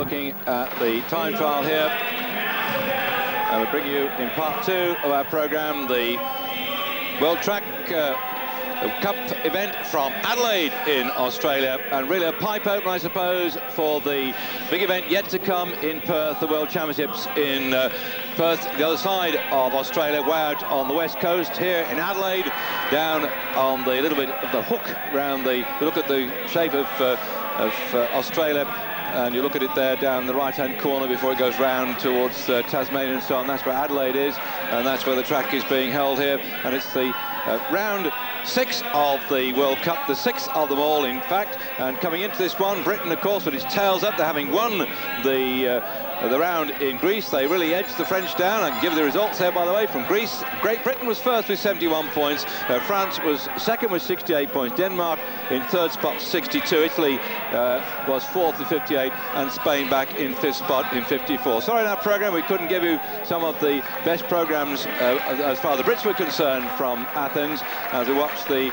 looking at the time trial here. And we'll bring you in part 2 of our programme the World Track Cup event from Adelaide in Australia, and really a pipe opener, I suppose, for the big event yet to come in Perth, the World Championships in Perth, the other side of Australia, way out on the west coast. Here in Adelaide, down on the little bit of the hook round the, look at the shape of Australia, and you look at it there down the right-hand corner before it goes round towards Tasmania and so on. That's where Adelaide is, and that's where the track is being held here, and it's the round 6 of the World Cup, the 6th of them all, in fact. And coming into this one, Britain, of course, with its tails up, they're having won the round in Greece. They really edged the French down, and give the results here, by the way, from Greece. Great Britain was first with 71 points. France was second with 68 points. Denmark in third spot, 62. Italy was fourth with 58, and Spain back in fifth spot in 54. Sorry, in our programme we couldn't give you some of the best programmes as far as the Brits were concerned from Athens, as we watch the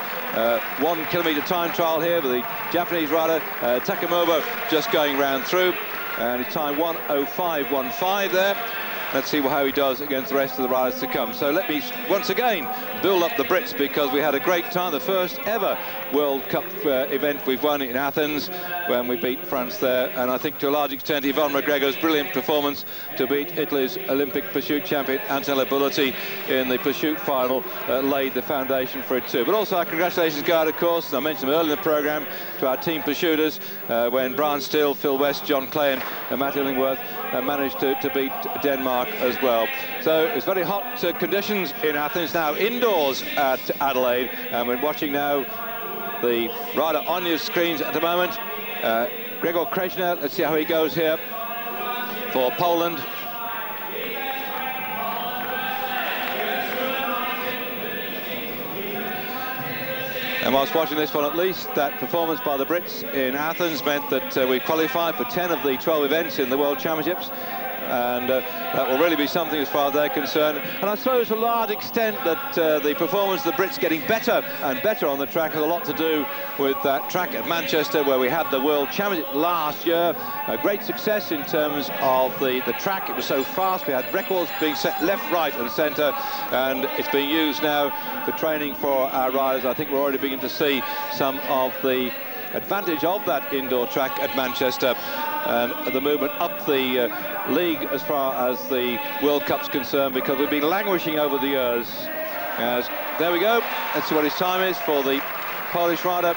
1 kilometre time trial here with the Japanese rider Takanobu just going round through, and his time 1:05.15 there. Let's see how he does against the rest of the riders to come. So let me once again build up the Brits, because we had a great time, the first ever World Cup event we've won in Athens when we beat France there, and I think to a large extent Yvonne McGregor's brilliant performance to beat Italy's Olympic pursuit champion Antonella Bulletti in the pursuit final laid the foundation for it too. But also our congratulations go out, of course, and I mentioned them earlier in the programme, to our team pursuiters when Brian Steele, Phil West, John Clay and Matt Illingworth managed to beat Denmark as well. So it's very hot conditions in Athens now, indoors at Adelaide, and we're watching now the rider on your screens at the moment, Grzegorz Krejner. Let's see how he goes here for Poland. And whilst watching this one, at least that performance by the Brits in Athens meant that we qualified for 10 of the 12 events in the World Championships, and that will really be something as far as they're concerned. And I suppose to a large extent that the performance of the Brits getting better and better on the track has a lot to do with that track at Manchester, where we had the World Championship last year. A great success in terms of the track. It was so fast, we had records being set left, right and centre, and it's being used now for training for our riders. I think we're already beginning to see some of the advantage of that indoor track at Manchester, and the movement up the league as far as the World Cup's concerned, because we've been languishing over the years. As there we go, let's see what his time is for the Polish rider.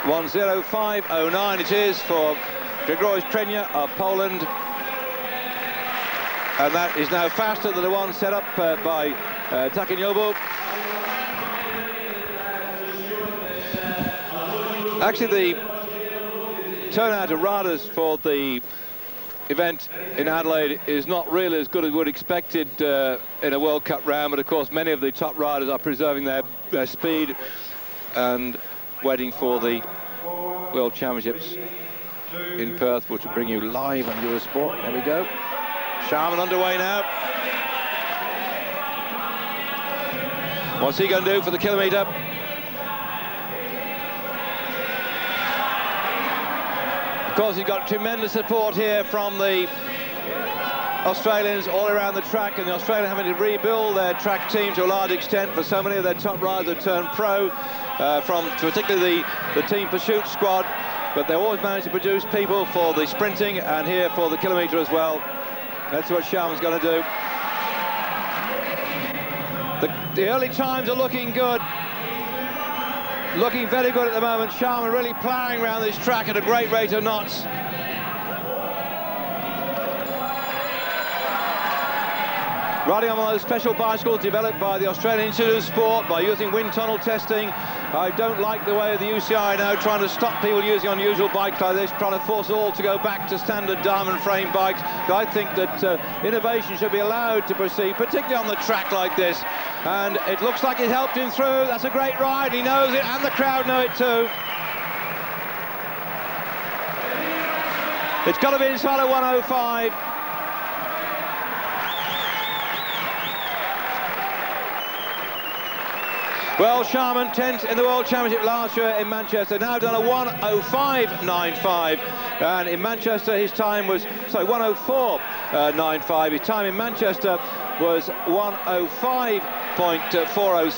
1:05.09 it is for Grzegorz Krejner of Poland, and that is now faster than the one set up by Takanobu. Actually, the turnout of riders for the event in Adelaide is not really as good as we would expected in a World Cup round, but of course many of the top riders are preserving their speed and waiting for the World Championships in Perth, which will bring you live on Eurosport. There we go. Sharman underway now. What's he going to do for the kilometre? Of course, he's got tremendous support here from the Australians all around the track, and the Australians having to rebuild their track team to a large extent, for so many of their top riders have turned pro, from particularly the team pursuit squad, but they always manage to produce people for the sprinting and here for the kilometre as well. That's what Sharman's going to do. The early times are looking good. Looking very good at the moment. Sharman really ploughing around this track at a great rate of knots. Riding on one of those special bicycles developed by the Australian Institute of Sport by using wind tunnel testing. I don't like the way the UCI now trying to stop people using unusual bikes like this, trying to force it all to go back to standard diamond frame bikes. But I think that innovation should be allowed to proceed, particularly on the track like this. And it looks like it helped him through. That's a great ride. He knows it, and the crowd know it too. It's got to be inside of 1:05. Well, Sharman, 10th in the World Championship last year in Manchester, now done a 1:05.95, and in Manchester his time was, sorry, 1:04.95. His time in Manchester was 1:05.406.